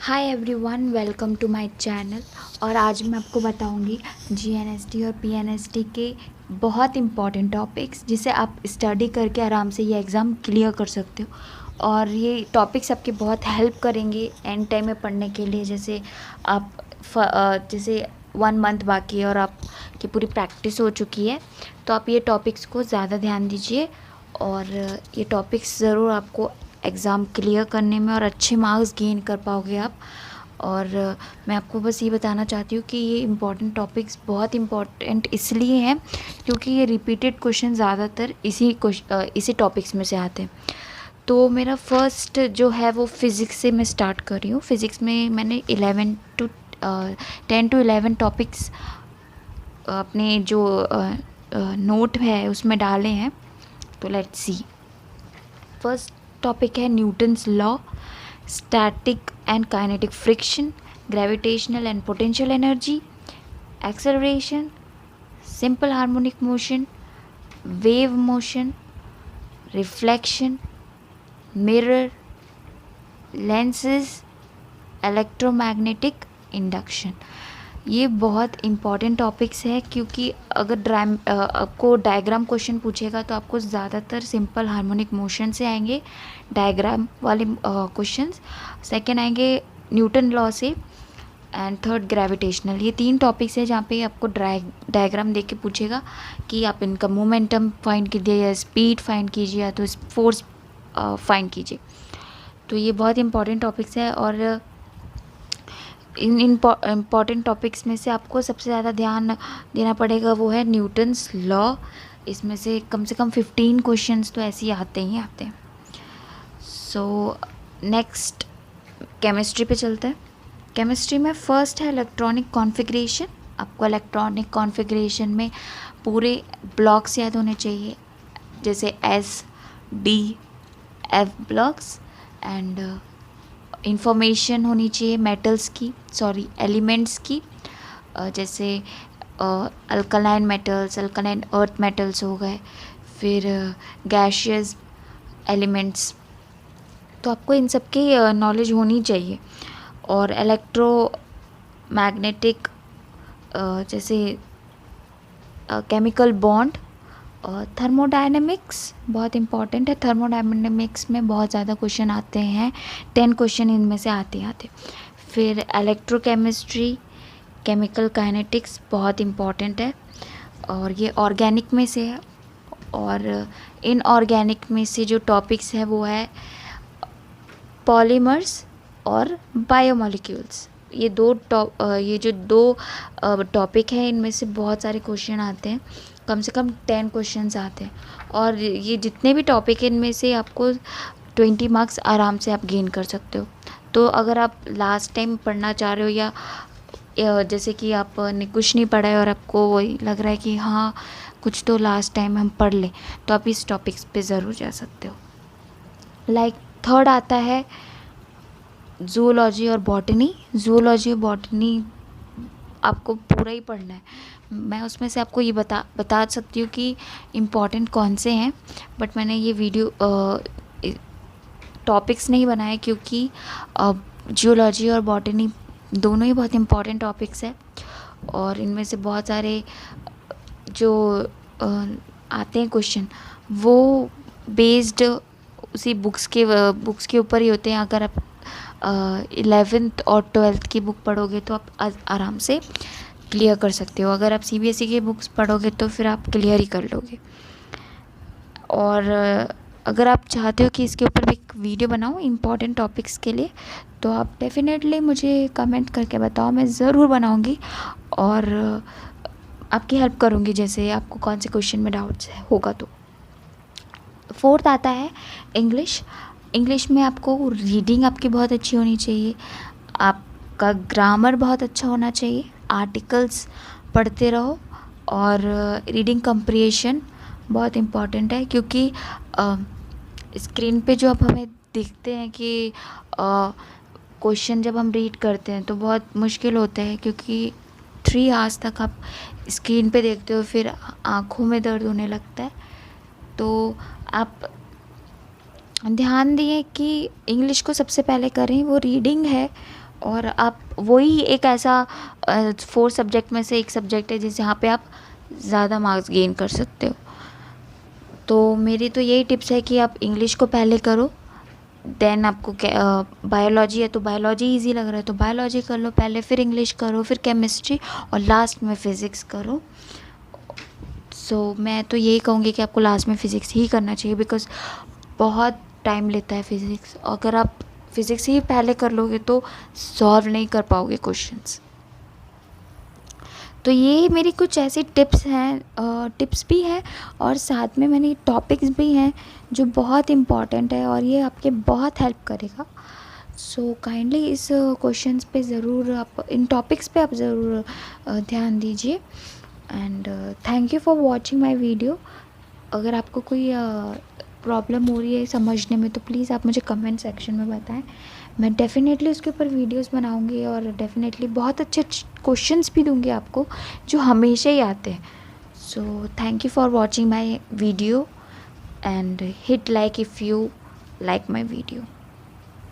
Hi everyone, welcome to my channel. और आज मैं आपको बताऊंगी जीएनएसटी और पीएनएसटी के बहुत इम्पॉर्टेंट टॉपिक्स जिसे आप स्टडी करके आराम से ये एग्ज़ाम क्लियर कर सकते हो। और ये टॉपिक्स आपकी बहुत हेल्प करेंगे एंड टाइम में पढ़ने के लिए। जैसे आप जैसे 1 मंथ बाकी है और आपकी पूरी प्रैक्टिस हो चुकी है, तो आप ये टॉपिक्स को ज़्यादा ध्यान दीजिए। और ये टॉपिक्स ज़रूर आपको एग्ज़ाम क्लियर करने में और अच्छे मार्क्स गेन कर पाओगे आप। और मैं आपको बस ये बताना चाहती हूँ कि ये इम्पॉर्टेंट टॉपिक्स बहुत इम्पॉर्टेंट इसलिए हैं क्योंकि ये रिपीटेड क्वेश्चन ज़्यादातर इसी टॉपिक्स में से आते हैं। तो मेरा फर्स्ट जो है वो फ़िज़िक्स से मैं स्टार्ट कर रही हूँ। फ़िज़िक्स में मैंने 10 to 11 टॉपिक्स अपने जो नोट है उसमें डाले हैं। तो लेट्स सी। फर्स्ट टॉपिक है Newton's law, static and kinetic friction, gravitational and potential energy, acceleration, simple harmonic motion, wave motion, reflection, mirror, lenses, electromagnetic induction. ये बहुत इम्पॉर्टेंट टॉपिक्स है क्योंकि अगर आपको डायग्राम क्वेश्चन पूछेगा तो आपको ज़्यादातर सिंपल हार्मोनिक मोशन से आएंगे डायग्राम वाले क्वेश्चंस। सेकंड आएंगे न्यूटन लॉ से एंड थर्ड ग्रेविटेशनल। ये 3 टॉपिक्स है जहाँ पे आपको डायग्राम देख के पूछेगा कि आप इनका मोमेंटम फाइंड कीजिए या स्पीड फाइंड कीजिए या तो फोर्स फाइंड कीजिए। तो ये बहुत इंपॉर्टेंट टॉपिक्स है। और इन इम्पॉर्टेंट टॉपिक्स में से आपको सबसे ज़्यादा ध्यान देना पड़ेगा वो है न्यूटन्स लॉ। इसमें से कम 15 क्वेश्चंस तो ऐसे ही आते हैं। सो नेक्स्ट केमिस्ट्री पे चलते हैं। केमिस्ट्री में फर्स्ट है इलेक्ट्रॉनिक कॉन्फ़िगरेशन। आपको इलेक्ट्रॉनिक कॉन्फ़िगरेशन में पूरे ब्लॉक्स याद होने चाहिए, जैसे S D F blocks. And information होनी चाहिए एलिमेंट्स की, जैसे alkaline metals, alkaline earth metals हो गए, फिर गैशियस एलिमेंट्स। तो आपको इन सब की नॉलेज होनी चाहिए। और मैग्नेटिक जैसे केमिकल बॉन्ड और थर्मोडायनेमिक्स बहुत इम्पॉर्टेंट है। थर्मोडायनेमिक्स में बहुत ज़्यादा क्वेश्चन आते हैं, 10 क्वेश्चन इनमें से आते। फिर इलेक्ट्रोकेमिस्ट्री, केमिकल काइनेटिक्स बहुत इम्पॉर्टेंट है और ये ऑर्गेनिक में से है। और इनऑर्गेनिक में से जो टॉपिक्स है वो है पॉलीमर्स और बायोमोलिक्यूल्स। ये जो दो टॉपिक है इनमें से बहुत सारे क्वेश्चन आते हैं, कम से कम 10 क्वेश्चंस आते हैं। और ये जितने भी टॉपिक है इनमें से आपको 20 मार्क्स आराम से आप गेन कर सकते हो। तो अगर आप लास्ट टाइम पढ़ना चाह रहे हो या जैसे कि आपने कुछ नहीं पढ़ा है और आपको वही लग रहा है कि हाँ कुछ तो लास्ट टाइम हम पढ़ लें, तो आप इस टॉपिक्स पे ज़रूर जा सकते हो। थर्ड आता है जूलॉजी और बॉटनी। जूलॉजी और बॉटनी आपको पूरा ही पढ़ना है। मैं उसमें से आपको ये बता सकती हूँ कि इम्पॉर्टेंट कौन से हैं, बट मैंने ये वीडियो टॉपिक्स नहीं बनाए क्योंकि जियोलॉजी और बॉटनी दोनों ही बहुत इम्पॉर्टेंट टॉपिक्स है। और इनमें से बहुत सारे जो आते हैं क्वेश्चन वो बेस्ड उसी बुक्स के ऊपर ही होते हैं। अगर आप 11th और 12th की बुक पढ़ोगे तो आप आराम से क्लियर कर सकते हो। अगर आप सीबीएसई की बुक्स पढ़ोगे तो फिर आप क्लियर ही कर लोगे। और अगर आप चाहते हो कि इसके ऊपर भी एक वीडियो बनाऊँ इम्पॉर्टेंट टॉपिक्स के लिए, तो आप डेफिनेटली मुझे कमेंट करके बताओ, मैं ज़रूर बनाऊँगी और आपकी हेल्प करूँगी जैसे आपको कौन से क्वेश्चन में डाउट्स होगा। तो फोर्थ आता है इंग्लिश। इंग्लिश में आपको रीडिंग आपकी बहुत अच्छी होनी चाहिए, आपका ग्रामर बहुत अच्छा होना चाहिए, आर्टिकल्स पढ़ते रहो। और रीडिंग कंप्रिहेंशन बहुत इम्पॉर्टेंट है क्योंकि स्क्रीन पे जो अब हमें दिखते हैं कि क्वेश्चन जब हम रीड करते हैं तो बहुत मुश्किल होता है क्योंकि 3 आवर्स तक आप स्क्रीन पे देखते हो, फिर आँखों में दर्द होने लगता है। तो आप ध्यान दिए कि इंग्लिश को सबसे पहले करें, वो रीडिंग है और आप वही एक ऐसा 4 सब्जेक्ट में से एक सब्जेक्ट है जिस जहाँ पे आप ज़्यादा मार्क्स गेन कर सकते हो। तो मेरी तो यही टिप्स है कि आप इंग्लिश को पहले करो, देन आपको बायोलॉजी है तो बायोलॉजी इजी लग रहा है तो बायोलॉजी कर लो पहले, फिर इंग्लिश करो, फिर केमिस्ट्री और लास्ट में फ़िज़िक्स करो। सो मैं तो यही कहूँगी कि आपको लास्ट में फ़िज़िक्स ही करना चाहिए, बिकॉज़ बहुत टाइम लेता है फ़िज़िक्स। अगर आप फ़िज़िक्स ही पहले कर लोगे तो सॉल्व नहीं कर पाओगे क्वेश्चंस। तो ये मेरी कुछ ऐसी टिप्स हैं, टिप्स भी हैं और साथ में मैंने टॉपिक्स भी हैं जो बहुत इम्पॉर्टेंट है और ये आपके बहुत हेल्प करेगा। सो काइंडली इस क्वेश्चंस पे ज़रूर आप, इन टॉपिक्स पे आप ज़रूर ध्यान दीजिए। And thank you for watching my video. अगर आपको कोई प्रॉब्लम हो रही है समझने में तो प्लीज़ आप मुझे कमेंट सेक्शन में बताएं। मैं डेफ़िनेटली उसके ऊपर वीडियोस बनाऊंगी और डेफ़िनेटली बहुत अच्छे क्वेश्चंस भी दूंगी आपको जो हमेशा ही आते हैं। So thank you for watching my video and hit like if you like my video.